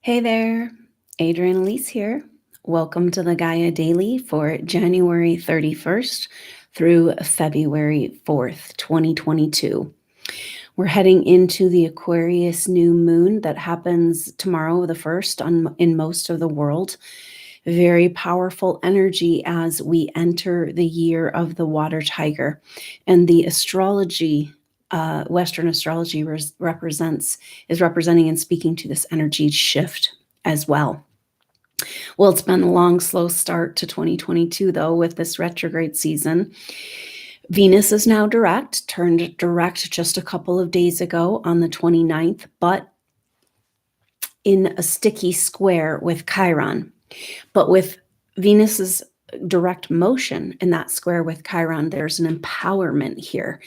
Hey there, Adrienne Elise here. Welcome to the Gaia Daily for January 31st through February 4th, 2022. We're heading into the Aquarius New Moon that happens tomorrow, the 1st, in most of the world. Very powerful energy as we enter the year of the water tiger. And the astrology, Western astrology is representing and speaking to this energy shift as well. Well, it's been a long, slow start to 2022, though, with this retrograde season. Venus is now turned direct just a couple of days ago on the 29th, but in a sticky square with Chiron. But with Venus's direct motion in that square with Chiron, there's an empowerment here.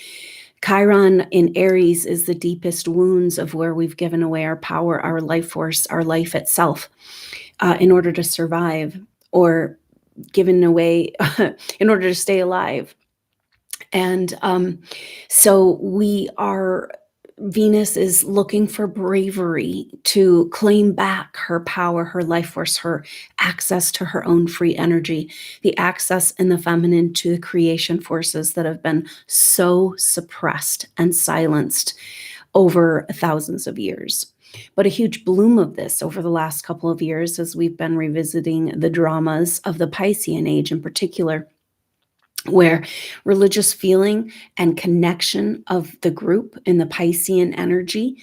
Chiron in Aries is the deepest wounds of where we've given away our power, our life force, our life itself in order to survive, or given away in order to stay alive. And so Venus is looking for bravery to claim back her power, her life force, her access to her own free energy, the access in the feminine to the creation forces that have been so suppressed and silenced over thousands of years. But a huge bloom of this over the last couple of years as we've been revisiting the dramas of the Piscean age in particular, where religious feeling and connection of the group in the Piscean energy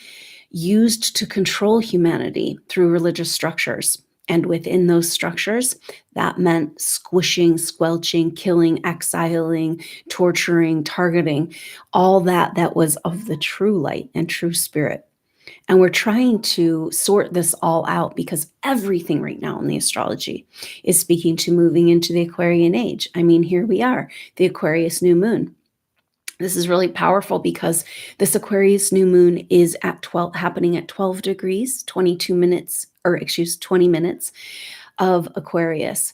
used to control humanity through religious structures. And within those structures, that meant squishing, squelching, killing, exiling, torturing, targeting, all that was of the true light and true spirit. And we're trying to sort this all out because everything right now in the astrology is speaking to moving into the Aquarian Age. I mean, here we are, the Aquarius New Moon. This is really powerful because this Aquarius New Moon is happening at 12 degrees, 20 minutes of Aquarius.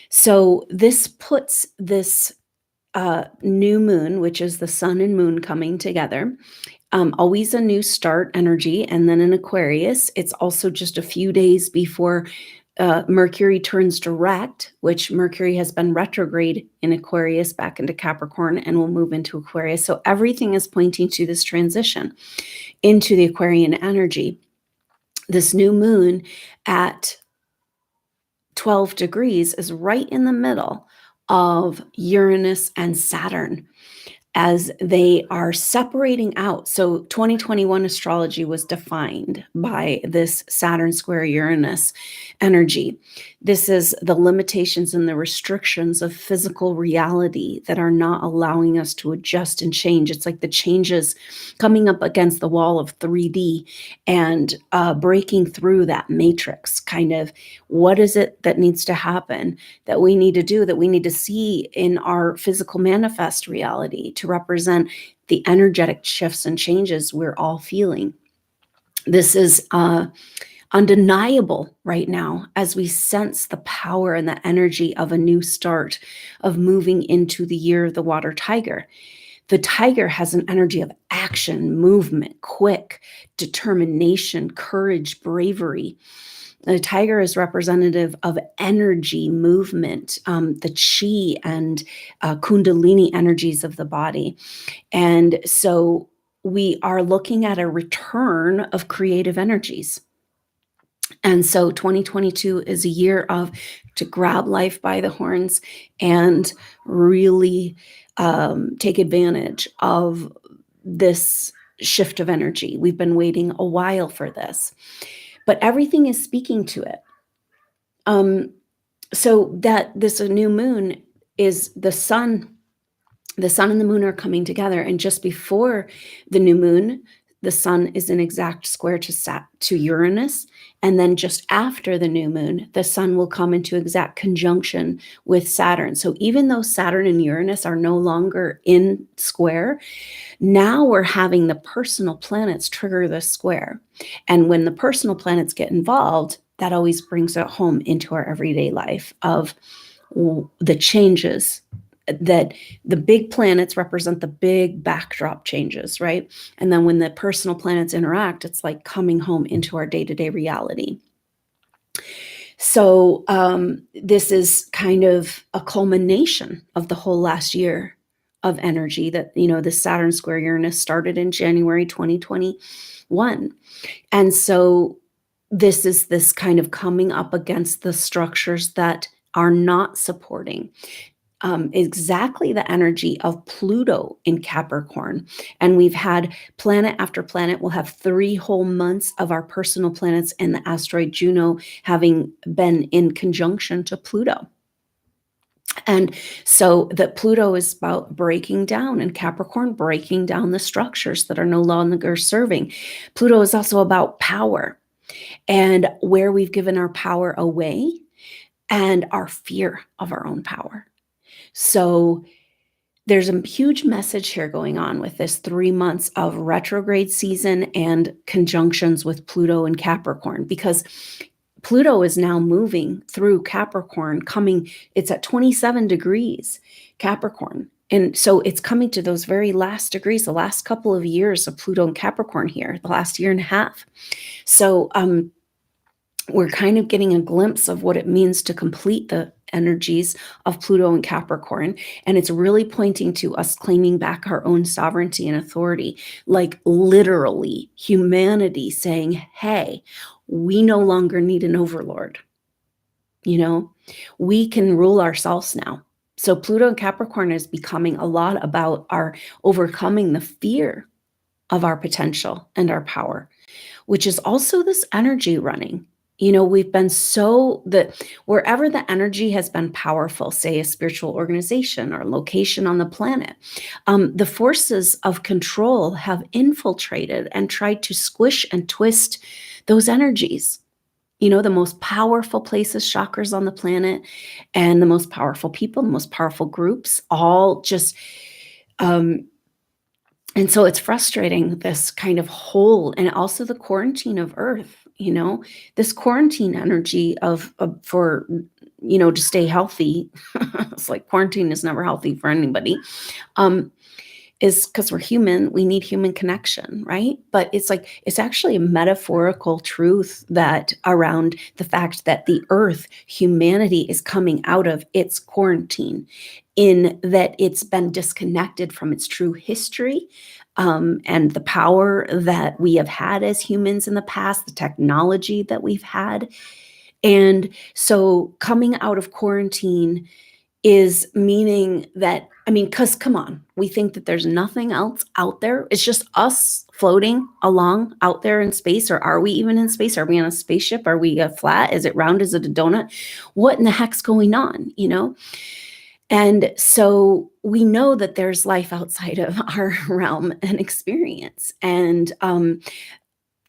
So this puts this new moon, which is the sun and moon coming together, always a new start energy. And then in Aquarius, it's also just a few days before Mercury turns direct, which Mercury has been retrograde in Aquarius back into Capricorn and will move into Aquarius. So everything is pointing to this transition into the Aquarian energy. This new moon at 12 degrees is right in the middle of Uranus and Saturn as they are separating out. So 2021 astrology was defined by this Saturn square Uranus energy. This is the limitations and the restrictions of physical reality that are not allowing us to adjust and change. It's like the changes coming up against the wall of 3D and breaking through that matrix. Kind of, what is it that needs to happen, that we need to do, that we need to see in our physical manifest reality to represent the energetic shifts and changes we're all feeling. This is undeniable right now as we sense the power and the energy of a new start, of moving into the year of the water tiger. The tiger has an energy of action, movement, quick, determination, courage, bravery. The tiger is representative of energy, movement, the chi and kundalini energies of the body. And so we are looking at a return of creative energies. And so 2022 is a year to grab life by the horns and really take advantage of this shift of energy. We've been waiting a while for this, but everything is speaking to it. So that this new moon is the sun and the moon are coming together. And just before the new moon, the sun is in exact square to Uranus. And then just after the new moon, the sun will come into exact conjunction with Saturn. So even though Saturn and Uranus are no longer in square, now we're having the personal planets trigger the square. And when the personal planets get involved, that always brings it home into our everyday life of the changes that the big planets represent, the big backdrop changes, right? And then when the personal planets interact, it's like coming home into our day-to-day reality. So this is kind of a culmination of the whole last year of energy that, the Saturn square Uranus started in January 2021. And so this is this kind of coming up against the structures that are not supporting exactly the energy of Pluto in Capricorn. And we've had planet after planet. We'll have 3 whole months of our personal planets and the asteroid Juno having been in conjunction to Pluto. And so that Pluto is about breaking down, and Capricorn breaking down the structures that are no longer serving. Pluto is also about power and where we've given our power away and our fear of our own power. So there's a huge message here going on with this 3 months of retrograde season and conjunctions with Pluto and Capricorn, because Pluto is now moving through Capricorn, it's at 27 degrees Capricorn. And so it's coming to those very last degrees, the last couple of years of Pluto and Capricorn here, the last year and a half. So we're kind of getting a glimpse of what it means to complete the energies of Pluto and Capricorn. And it's really pointing to us claiming back our own sovereignty and authority, like literally humanity saying, hey, we no longer need an overlord. We can rule ourselves now. So Pluto and Capricorn is becoming a lot about our overcoming the fear of our potential and our power, which is also this energy running. We've been wherever the energy has been powerful, say a spiritual organization or location on the planet, the forces of control have infiltrated and tried to squish and twist those energies. The most powerful places, chakras on the planet, and the most powerful people, the most powerful groups, all just and so it's frustrating, this kind of hold, and also the quarantine of Earth, this quarantine energy for, to stay healthy. It's like quarantine is never healthy for anybody. Is because we're human, we need human connection, right? But it's actually a metaphorical truth that around the fact that the Earth, humanity, is coming out of its quarantine, in that it's been disconnected from its true history, and the power that we have had as humans in the past, the technology that we've had. And so coming out of quarantine is meaning that, because come on, we think that there's nothing else out there. It's just us floating along out there in space. Or are we even in space? Are we on a spaceship? Are we flat? Is it round? Is it a donut? What in the heck's going on? And so we know that there's life outside of our realm and experience. And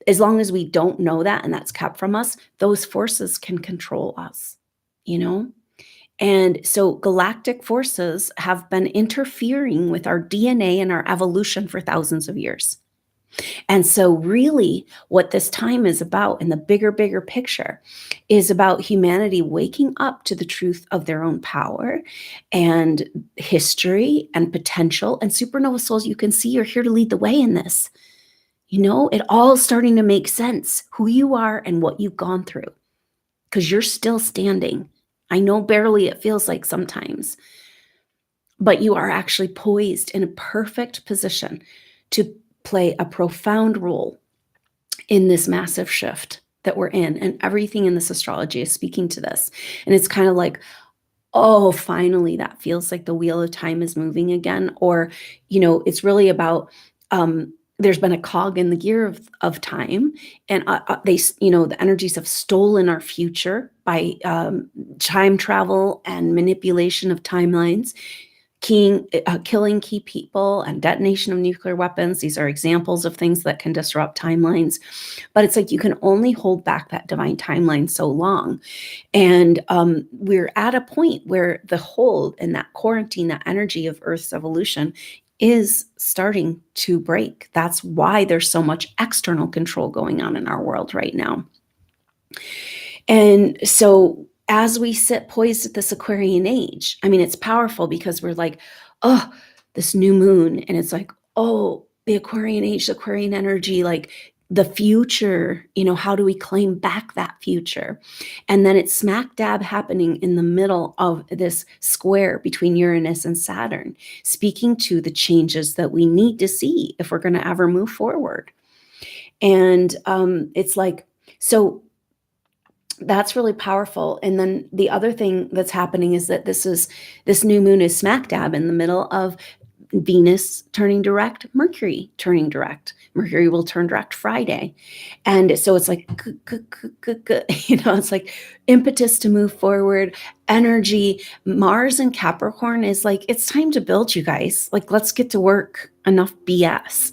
as long as we don't know that, and that's kept from us, those forces can control us, And so galactic forces have been interfering with our DNA and our evolution for thousands of years. And so really what this time is about, in the bigger picture, is about humanity waking up to the truth of their own power and history and potential. And supernova souls, you can see you're here to lead the way in this. It all starting to make sense, who you are and what you've gone through, because you're still standing. I know barely it feels like sometimes, but you are actually poised in a perfect position to play a profound role in this massive shift that we're in. And everything in this astrology is speaking to this. And it's kind of like, oh, finally, that feels like the wheel of time is moving again. Or, it's really about, there's been a cog in the gear of time, and the energies have stolen our future by time travel and manipulation of timelines, killing key people and detonation of nuclear weapons. These are examples of things that can disrupt timelines. But it's like you can only hold back that divine timeline so long. And we're at a point where the hold and that quarantine, that energy of Earth's evolution, is starting to break. That's why there's so much external control going on in our world right now. And so as we sit poised at this Aquarian age, it's powerful because we're like, oh, this new moon. And it's like, oh, the Aquarian age, the Aquarian energy, like the future, how do we claim back that future? And then it's smack dab happening in the middle of this square between Uranus and Saturn, speaking to the changes that we need to see if we're going to ever move forward. And it's like, so that's really powerful. And then the other thing that's happening is that this new moon is smack dab in the middle of Venus turning direct, Mercury turning direct. Mercury will turn direct Friday. And so it's like, it's like impetus to move forward, energy. Mars and Capricorn is like, it's time to build, you guys. Like, let's get to work. Enough BS,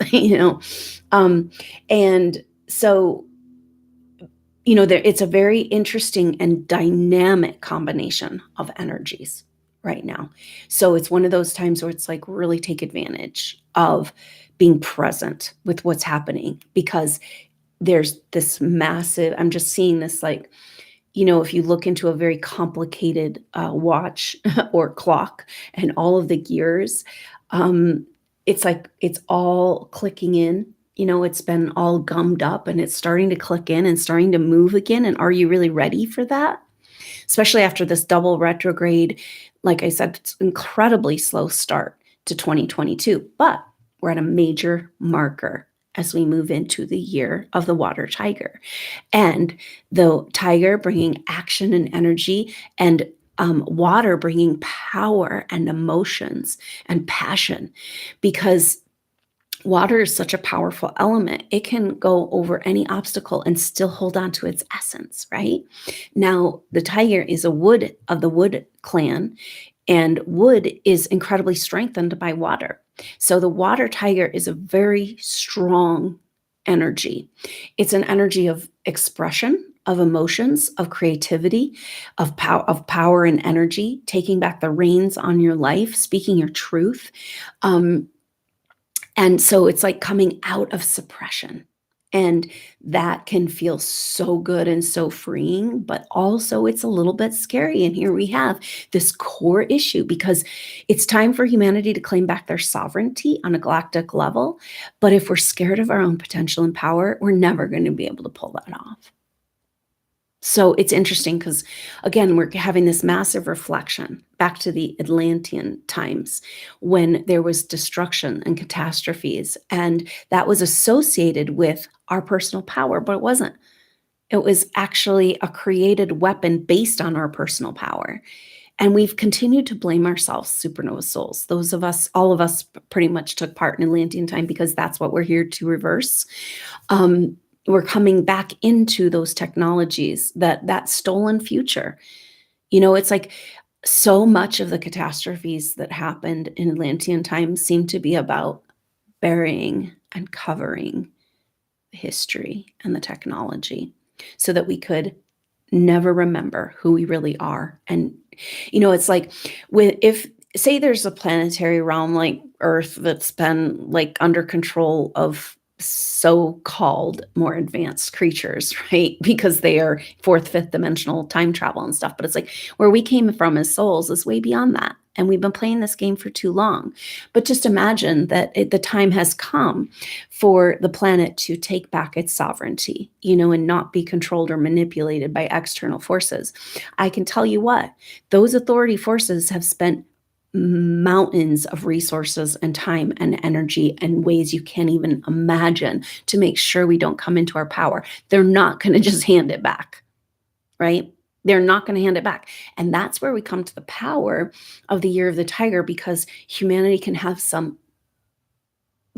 and so, it's a very interesting and dynamic combination of energies right now. So it's one of those times where it's like, really take advantage of being present with what's happening, because there's this massive, I'm just seeing this, like, if you look into a very complicated watch or clock and all of the gears, it's like it's all clicking in. It's been all gummed up and it's starting to click in and starting to move again. And are you really ready for that? Especially after this double retrograde. Like I said, it's an incredibly slow start to 2022, but we're at a major marker as we move into the year of the water tiger. And the tiger bringing action and energy, and water bringing power and emotions and passion, because water is such a powerful element. It can go over any obstacle and still hold on to its essence, right? Now, the tiger is of the wood clan, and wood is incredibly strengthened by water. So the water tiger is a very strong energy. It's an energy of expression, of emotions, of creativity, of power and energy, taking back the reins on your life, speaking your truth. And so it's like coming out of suppression. And that can feel so good and so freeing, but also it's a little bit scary. And here we have this core issue, because it's time for humanity to claim back their sovereignty on a galactic level. But if we're scared of our own potential and power, we're never going to be able to pull that off. So it's interesting because, again, we're having this massive reflection back to the Atlantean times, when there was destruction and catastrophes, and that was associated with our personal power, but it wasn't. It was actually a created weapon based on our personal power. And we've continued to blame ourselves, supernova souls. Those of us, all of us pretty much took part in Atlantean time, because that's what we're here to reverse. We're coming back into those technologies, that stolen future. It's like so much of the catastrophes that happened in Atlantean times seem to be about burying and covering the history and the technology, so that we could never remember who we really are. And, it's like, if say there's a planetary realm like Earth that's been like under control of so-called more advanced creatures, right? Because they are fourth, fifth dimensional time travel and stuff. But it's like, where we came from as souls is way beyond that. And we've been playing this game for too long. But just imagine that the time has come for the planet to take back its sovereignty, and not be controlled or manipulated by external forces. I can tell you what, those authority forces have spent mountains of resources and time and energy and ways you can't even imagine to make sure we don't come into our power. They're not going to just hand it back, right? They're not going to hand it back. And that's where we come to the power of the year of the tiger, because humanity can have some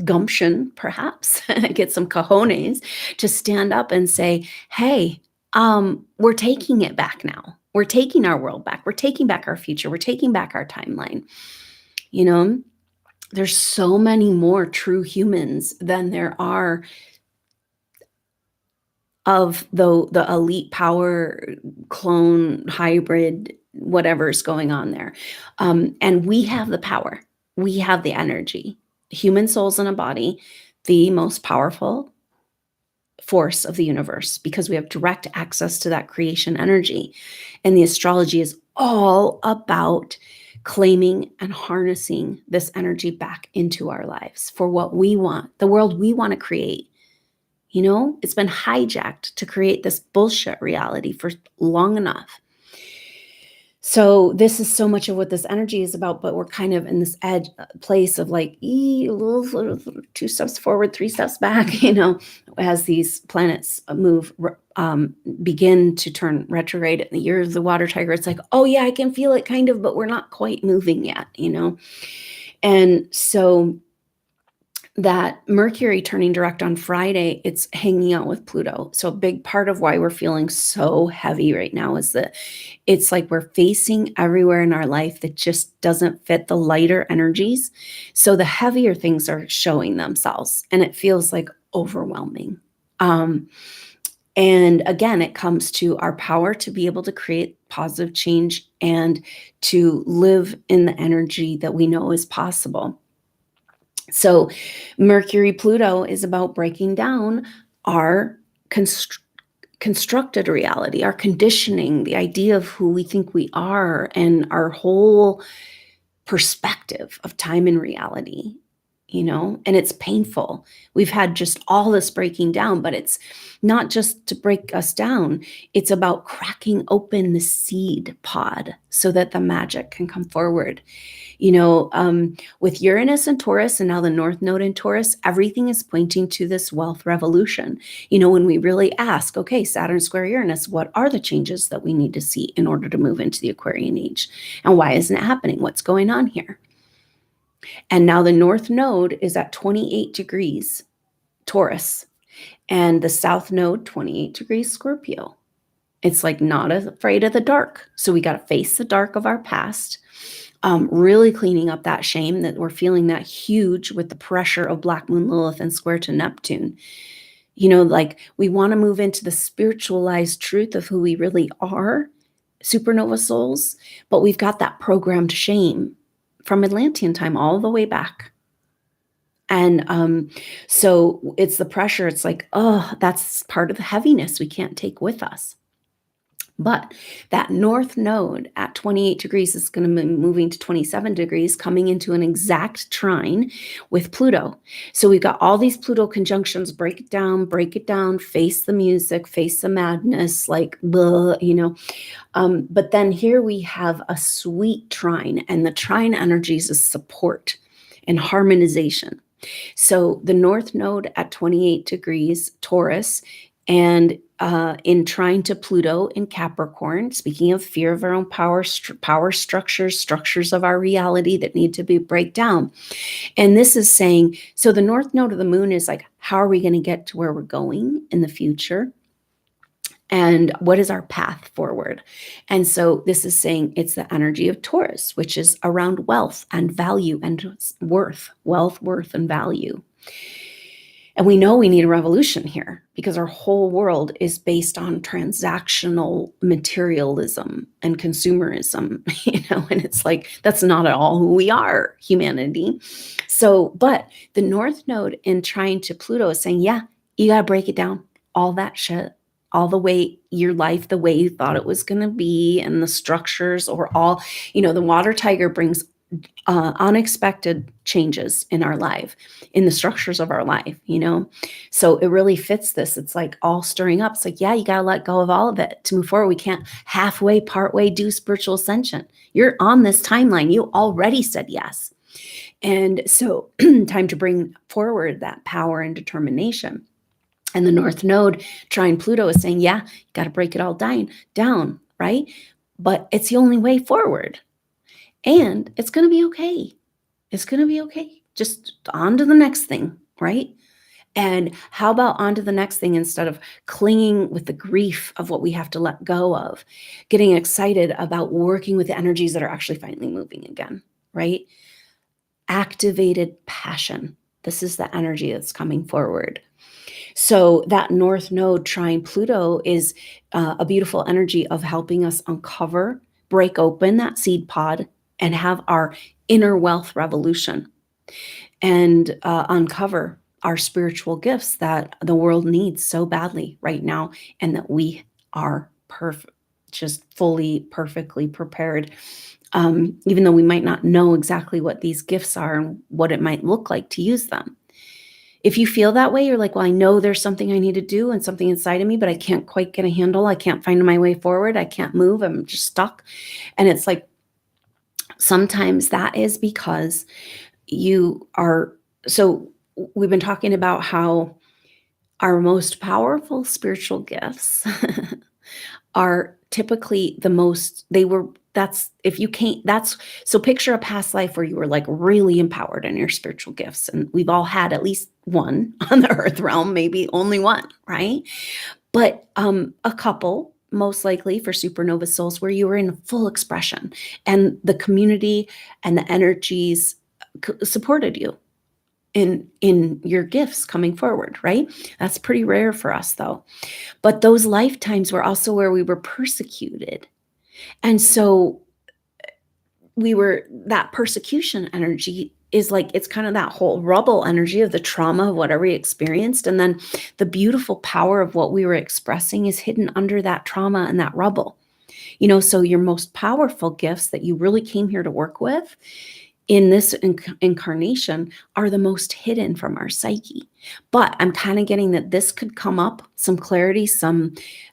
gumption, perhaps, get some cojones to stand up and say, hey, we're taking it back now. We're taking our world back. We're taking back our future. We're taking back our timeline. There's so many more true humans than there are of the elite power clone hybrid, whatever's going on there. And we have the power. We have the energy. Human souls in a body, the most powerful force of the universe, because we have direct access to that creation energy. And the astrology is all about claiming and harnessing this energy back into our lives for what we want, the world we want to create. You know, it's been hijacked to create this bullshit reality for long enough. So this is so much of what this energy is about, but we're kind of in this edge place of like 2 steps forward, 3 steps back, you know, as these planets move, begin to turn retrograde in the year of the water tiger. It's like, oh yeah, I can feel it kind of, but we're not quite moving yet, you know? And so that Mercury turning direct on Friday, it's hanging out with Pluto. So a big part of why we're feeling so heavy right now is that it's like we're facing everywhere in our life that just doesn't fit the lighter energies. So the heavier things are showing themselves and it feels like overwhelming. And again, it comes to our power to be able to create positive change and to live in the energy that we know is possible. So Mercury Pluto is about breaking down our constructed reality, our conditioning, the idea of who we think we are, and our whole perspective of time and reality, you know, and it's painful. We've had just all this breaking down, but it's not just to break us down. It's about cracking open the seed pod so that the magic can come forward. You know, with Uranus and Taurus and now the North Node in Taurus, everything is pointing to this wealth revolution. You know, when we really ask, okay, Saturn square Uranus, what are the changes that we need to see in order to move into the Aquarian age? And why isn't it happening? What's going on here? And now the North Node is at 28 degrees Taurus and the South Node 28 degrees Scorpio. It's like not afraid of the dark. So we got to face the dark of our past. Really cleaning up that shame that we're feeling that huge with the pressure of Black Moon Lilith and square to Neptune. You know, like we want to move into the spiritualized truth of who we really are, supernova souls, but we've got that programmed shame from Atlantean time all the way back. And so it's the pressure. It's like, oh, that's part of the heaviness we can't take with us. But that North Node at 28 degrees is going to be moving to 27 degrees, coming into an exact trine with Pluto. So we've got all these Pluto conjunctions, break it down, face the music, face the madness, like, blah, you know. But then here we have a sweet trine, and the trine energies is support and harmonization. So the North Node at 28 degrees Taurus and in trine to Pluto in Capricorn, speaking of fear of our own power structures of our reality that need to be break down. And this is saying, so the North Node of the moon is like, how are we going to get to where we're going in the future? And what is our path forward? And so this is saying it's the energy of Taurus, which is around wealth and value and worth, wealth, worth, and value. And we know we need a revolution here because our whole world is based on transactional materialism and consumerism, you know, and it's like, that's not at all who we are, humanity. So, but the North Node in trine to Pluto is saying, yeah, you got to break it down, all that shit, all the way your life, the way you thought it was going to be, and the structures or all, you know, the water tiger brings unexpected changes in our life, in the structures of our life, you know? So it really fits this. It's like all stirring up. It's like, yeah, you got to let go of all of it to move forward. We can't halfway, partway do spiritual ascension. You're on this timeline. You already said yes. And so time to bring forward that power and determination. And the North Node trine Pluto is saying, yeah, you got to break it all down, right? But it's the only way forward. And it's going to be okay. It's going to be okay. Just on to the next thing, right? And how about on to the next thing instead of clinging with the grief of what we have to let go of, getting excited about working with the energies that are actually finally moving again, right? Activated passion. This is the energy that's coming forward. So that North Node trine Pluto is a beautiful energy of helping us uncover, break open that seed pod, and have our inner wealth revolution and uncover our spiritual gifts that the world needs so badly right now, and that we are just fully, perfectly prepared. Even though we might not know exactly what these gifts are and what it might look like to use them. if you feel that way, you're like, well, I know there's something I need to do and something inside of me, but I can't quite get a handle. I can't find my way forward. I can't move. I'm just stuck. And it's like, sometimes that is because you are, so we've been talking about how our most powerful spiritual gifts are typically the most, that's, if you can't, that's, so picture a past life where you were like really empowered in your spiritual gifts. And we've all had at least one on the earth realm, maybe only one, right? But a couple, most likely for supernova souls, where you were in full expression and the community and the energies supported you in your gifts coming forward, right? That's pretty rare for us though. But those lifetimes were also where we were persecuted. And so that persecution energy is like, it's kind of that whole rubble energy of the trauma of whatever we experienced. And then the beautiful power of what we were expressing is hidden under that trauma and that rubble. So your most powerful gifts that you really came here to work with in this incarnation are the most hidden from our psyche. But I'm kind of getting that this could come up, some clarity,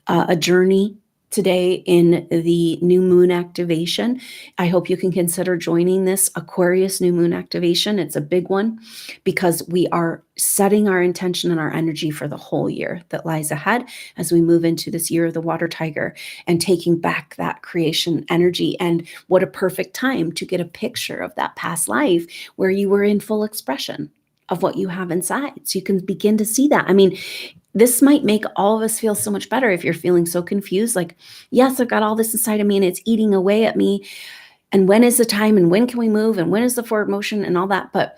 a journey today in the new moon activation. I hope you can consider joining this Aquarius new moon activation. It's a big one because we are setting our intention and our energy for the whole year that lies ahead as we move into this year of the water tiger and taking back that creation energy. And what a perfect time to get a picture of that past life where you were in full expression of what you have inside. So you can begin to see that. I mean, this might make all of us feel so much better if you're feeling so confused, like, yes, I've got all this inside of me and it's eating away at me. And when is the time and when can we move and when is the forward motion and all that, but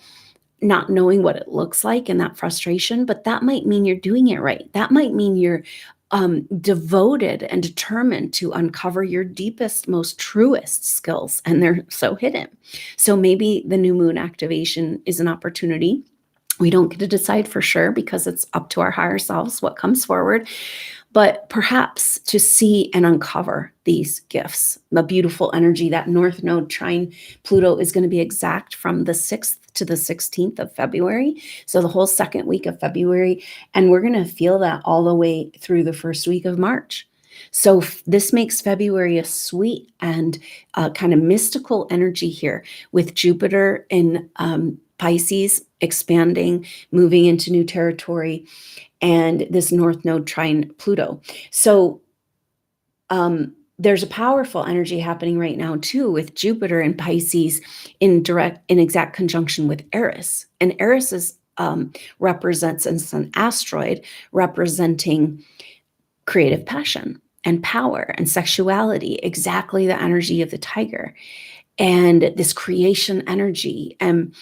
not knowing what it looks like and that frustration. But that might mean you're doing it right. That might mean you're devoted and determined to uncover your deepest, most truest skills. And they're so hidden. So maybe the new moon activation is an opportunity. We don't get to decide for sure because it's up to our higher selves what comes forward, but perhaps to see and uncover these gifts, the beautiful energy. That North Node trine Pluto is going to be exact from the 6th to the 16th of February. So the whole second week of February, and we're going to feel that all the way through the first week of March. So this makes February a sweet and kind of mystical energy here with Jupiter in Pisces expanding, moving into new territory, and this North Node trine Pluto. So there's a powerful energy happening right now too with Jupiter and Pisces in exact conjunction with Eris. And Eris represents, and it's an asteroid representing creative passion and power and sexuality, exactly the energy of the tiger and this creation energy, and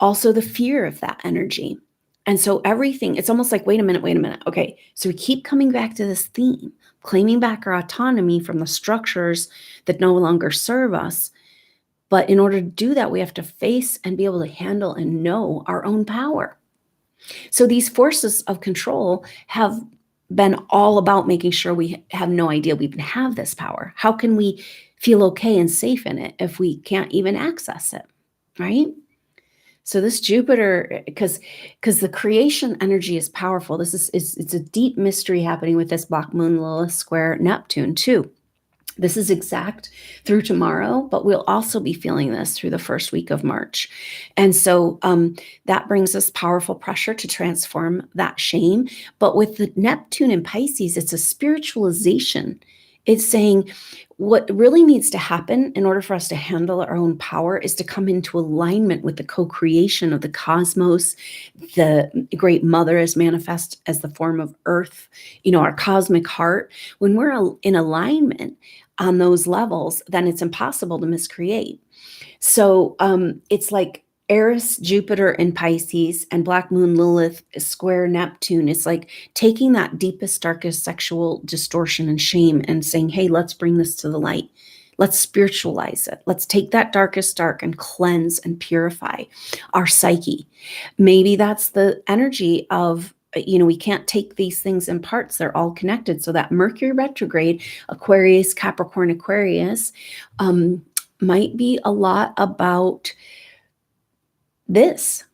also the fear of that energy. And so everything, it's almost like, wait a minute. Okay, so we keep coming back to this theme, claiming back our autonomy from the structures that no longer serve us. But in order to do that, we have to face and be able to handle and know our own power. So these forces of control have been all about making sure we have no idea we even have this power. How can we feel okay and safe in it if we can't even access it, right? So this Jupiter, because the creation energy is powerful. This is it's a deep mystery happening with this black Moon Lilith square Neptune too. This is exact through tomorrow, but we'll also be feeling this through the first week of March. And so that brings us powerful pressure to transform that shame. But with the Neptune and Pisces, it's a spiritualization. It's saying what really needs to happen in order for us to handle our own power is to come into alignment with the co-creation of the cosmos. The great mother is manifest as the form of earth, our cosmic heart. When we're in alignment on those levels, then it's impossible to miscreate. So it's like Eris, Jupiter in Pisces, and Black Moon Lilith square Neptune. It's like taking that deepest, darkest sexual distortion and shame and saying, hey, let's bring this to the light. Let's spiritualize it. Let's take that darkest dark and cleanse and purify our psyche. Maybe that's the energy of, we can't take these things in parts. They're all connected. So that Mercury retrograde, Aquarius, Capricorn, Aquarius, might be a lot about this.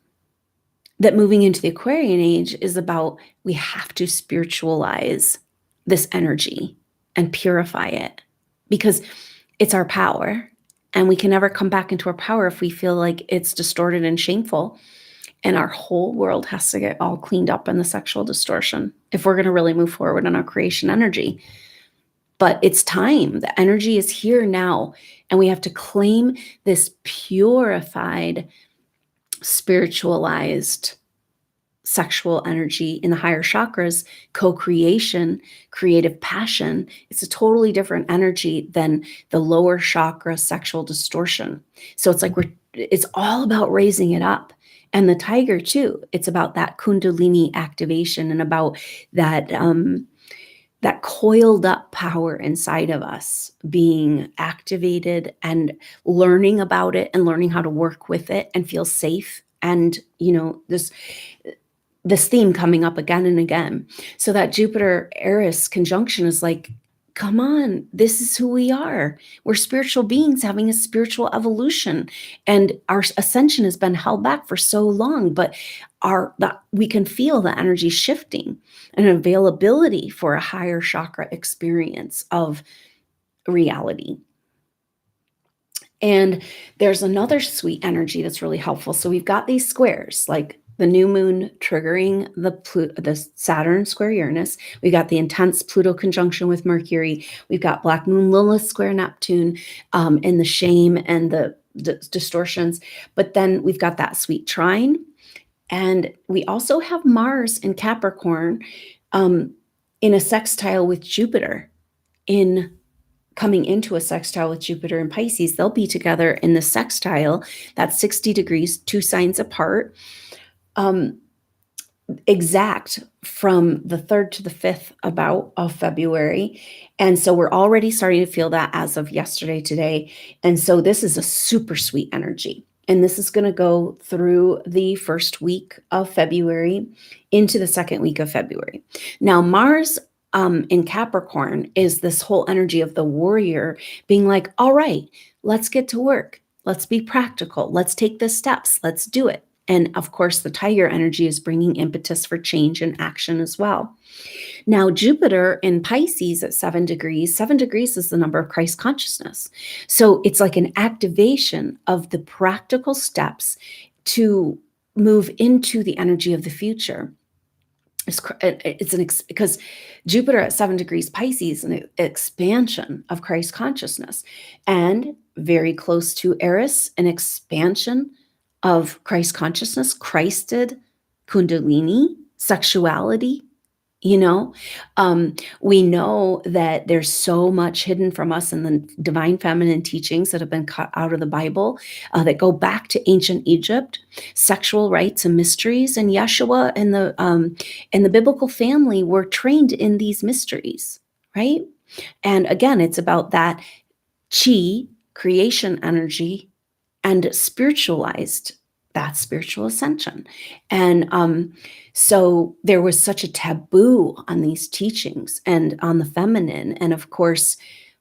that moving into the Aquarian age is about, we have to spiritualize this energy and purify it, because it's our power, and we can never come back into our power if we feel like it's distorted and shameful. And our whole world has to get all cleaned up in the sexual distortion if we're going to really move forward in our creation energy. But it's time. The energy is here now, and we have to claim this purified, spiritualized sexual energy in the higher chakras, co-creation, creative passion. It's a totally different energy than the lower chakra sexual distortion. So it's like it's all about raising it up. And the tiger too, it's about that kundalini activation and about that that coiled up power inside of us being activated, and learning about it and learning how to work with it and feel safe. And this theme coming up again and again. So that Jupiter Eris conjunction is like, come on, this is who we are. We're spiritual beings having a spiritual evolution, and our ascension has been held back for so long, but we can feel the energy shifting, and availability for a higher chakra experience of reality. And there's another sweet energy that's really helpful. So we've got these squares, like the new moon triggering the Saturn square Uranus. We got the intense Pluto conjunction with Mercury. We've got Black Moon Lilith square Neptune, and the shame and the distortions. But then we've got that sweet trine. And we also have Mars in Capricorn in a sextile with Jupiter, coming into a sextile with Jupiter and Pisces. They'll be together in the sextile. That's 60 degrees, 2 signs apart. Exact from the 3rd to the 5th of February. And so we're already starting to feel that as of yesterday, today. And so this is a super sweet energy. And this is going to go through the first week of February into the second week of February. Now, Mars in Capricorn is this whole energy of the warrior being like, all right, let's get to work. Let's be practical. Let's take the steps. Let's do it. And of course, the tiger energy is bringing impetus for change and action as well. Now, Jupiter in Pisces at 7 degrees, 7 degrees is the number of Christ consciousness. So it's like an activation of the practical steps to move into the energy of the future. Because Jupiter at 7 degrees Pisces, an expansion of Christ consciousness, and very close to Eris, an expansion of Christ consciousness, Christed, Kundalini, sexuality. We know that there's so much hidden from us in the divine feminine teachings that have been cut out of the Bible, that go back to ancient Egypt, sexual rites and mysteries. And Yeshua and the biblical family were trained in these mysteries, right? And again, it's about that chi, creation energy, and spiritualized that spiritual ascension. And so there was such a taboo on these teachings and on the feminine. And of course,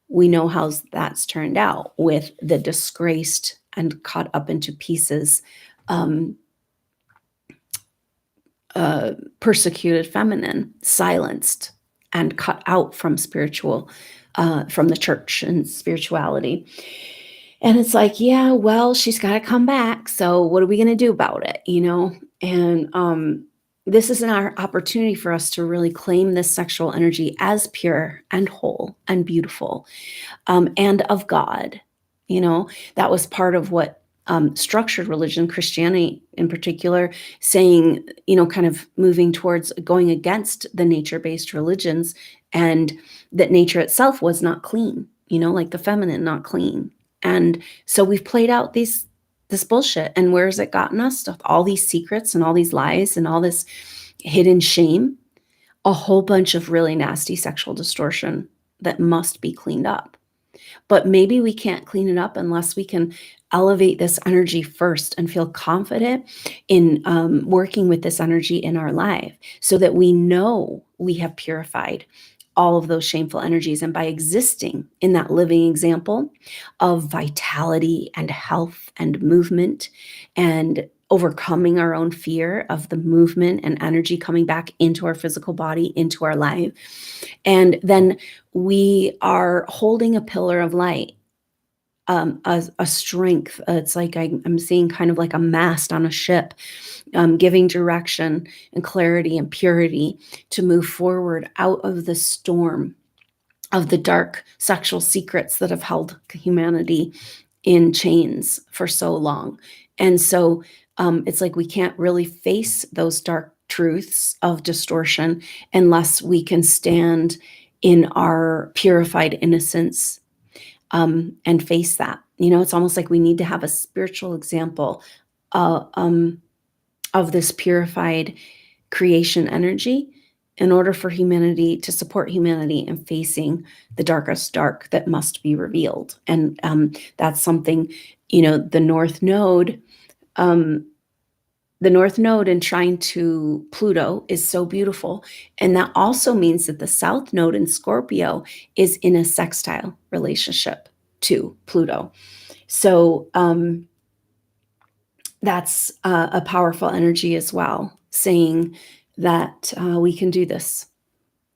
we know how that's turned out with the disgraced and cut up into pieces, persecuted feminine, silenced and cut out from from the church and spirituality. And it's like, yeah, well, she's got to come back. So what are we going to do about it? And this is our opportunity for us to really claim this sexual energy as pure and whole and beautiful, and of God. That was part of what structured religion, Christianity in particular, saying, kind of moving towards going against the nature-based religions, and that nature itself was not clean, like the feminine, not clean. And so we've played out this bullshit. And where has it gotten us? All these secrets and all these lies and all this hidden shame, a whole bunch of really nasty sexual distortion that must be cleaned up. But maybe we can't clean it up unless we can elevate this energy first and feel confident in working with this energy in our life, so that we know we have purified all of those shameful energies. And by existing in that living example of vitality and health and movement and overcoming our own fear of the movement and energy coming back into our physical body, into our life. And then we are holding a pillar of light, a strength. It's like I'm seeing kind of like a mast on a ship, giving direction and clarity and purity to move forward out of the storm of the dark sexual secrets that have held humanity in chains for so long. And so it's like we can't really face those dark truths of distortion unless we can stand in our purified innocence, and face that. It's almost like we need to have a spiritual example of this purified creation energy in order for humanity to support humanity in facing the darkest dark that must be revealed. And that's something, the North Node, enshrined to Pluto is so beautiful. And that also means that the South Node in Scorpio is in a sextile relationship to Pluto. So that's a powerful energy as well, saying that we can do this.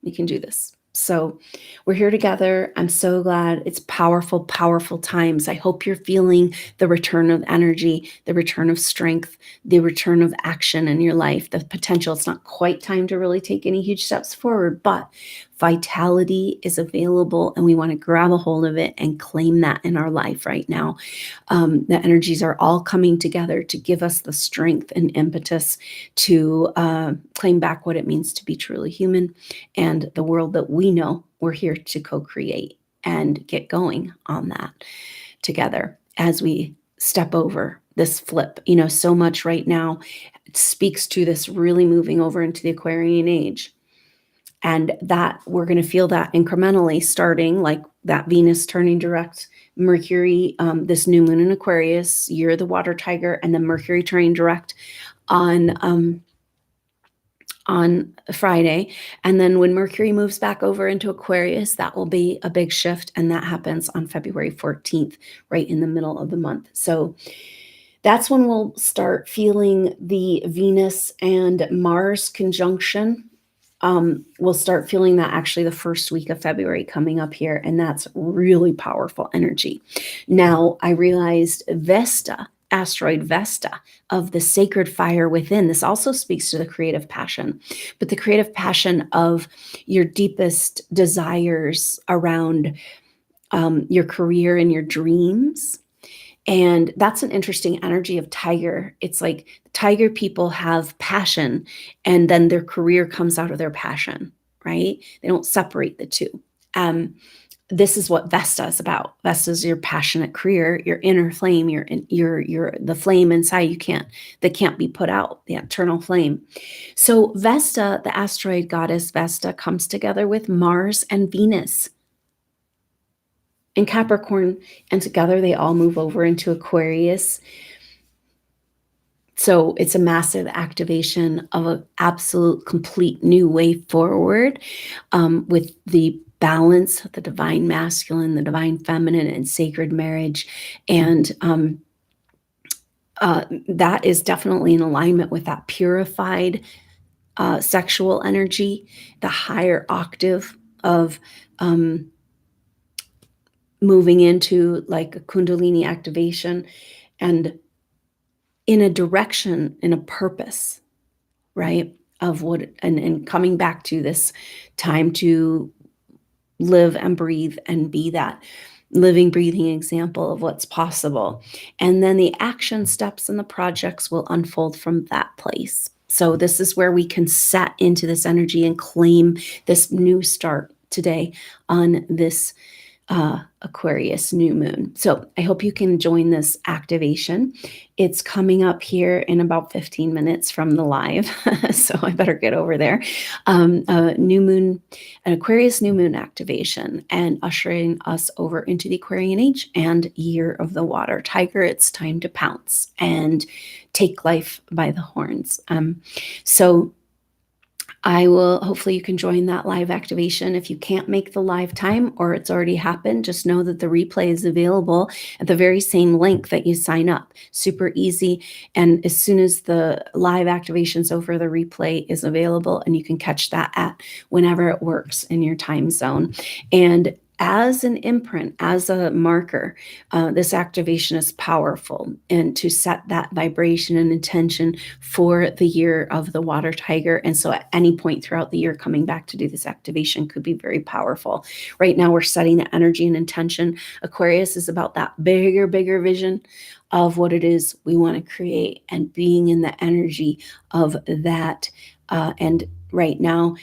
We can do this. So we're here together. I'm so glad. It's powerful, powerful times. I hope you're feeling the return of energy, the return of strength, the return of action in your life, the potential. It's not quite time to really take any huge steps forward, but vitality is available and we want to grab a hold of it and claim that in our life right now. The energies are all coming together to give us the strength and impetus to claim back what it means to be truly human and the world that we know we're here to co-create and get going on that together as we step over this flip. So much right now speaks to this really moving over into the Aquarian Age. And that we're going to feel that incrementally, starting like that Venus turning direct, Mercury, this new moon in Aquarius, year of the water tiger, and then Mercury turning direct on Friday. And then when Mercury moves back over into Aquarius, that will be a big shift. And that happens on February 14th, right in the middle of the month. So that's when we'll start feeling the Venus and Mars conjunction. We'll start feeling that actually the first week of February coming up here, and that's really powerful energy. Now, I realized Vesta, asteroid Vesta, of the sacred fire within, this also speaks to the creative passion, but the creative passion of your deepest desires around your career and your dreams. And that's an interesting energy of tiger. It's like tiger people have passion and then their career comes out of their passion, right? They don't separate the two. This is what Vesta is about. Vesta is your passionate career, your inner flame, your the flame inside that can't be put out, the eternal flame. So Vesta, the asteroid goddess Vesta, comes together with Mars and Venus in Capricorn, and together they all move over into Aquarius. So it's a massive activation of an absolute complete new way forward, with the balance of the divine masculine, the divine feminine, and sacred marriage. And that is definitely in alignment with that purified sexual energy, the higher octave of moving into like a Kundalini activation and in a direction, in a purpose, right? Of what, and coming back to this time to live and breathe and be that living, breathing example of what's possible. And then the action steps and the projects will unfold from that place. So this is where we can set into this energy and claim this new start today on this Aquarius new moon. So I hope you can join this activation. It's coming up here in about 15 minutes from the live. So I better get over there. New moon, an Aquarius new moon activation, and ushering us over into the Aquarian Age and year of the water tiger. It's time to pounce and take life by the horns. So I will hopefully you can join that live activation. If you can't make the live time or it's already happened, just know that the replay is available at the very same link that you sign up. Super easy. And as soon as the live activation's over, the replay is available and you can catch that at whenever it works in your time zone. And as an imprint, as a marker, this activation is powerful, and to set that vibration and intention for the year of the water tiger. And so at any point throughout the year, coming back to do this activation could be very powerful. Right now, we're setting the energy and intention. Aquarius is about that bigger vision of what it is we want to create and being in the energy of that. And right now,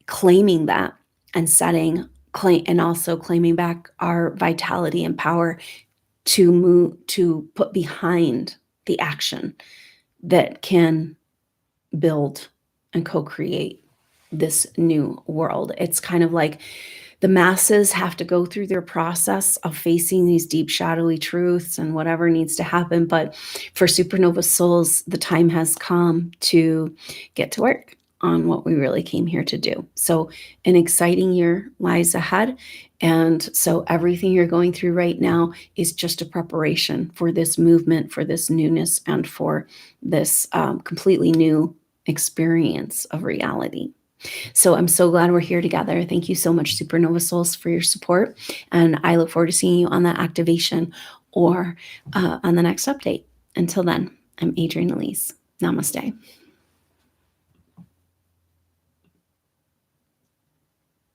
claiming that and and also claiming back our vitality and power to move, to put behind the action that can build and co-create this new world. It's kind of like the masses have to go through their process of facing these deep, shadowy truths and whatever needs to happen. But for supernova souls, the time has come to get to work on what we really came here to do. So an exciting year lies ahead. And so everything you're going through right now is just a preparation for this movement, for this newness, and for this completely new experience of reality. So I'm so glad we're here together. Thank you so much, Supernova Souls, for your support. And I look forward to seeing you on that activation or on the next update. Until then, I'm Adrienne Elise. Namaste.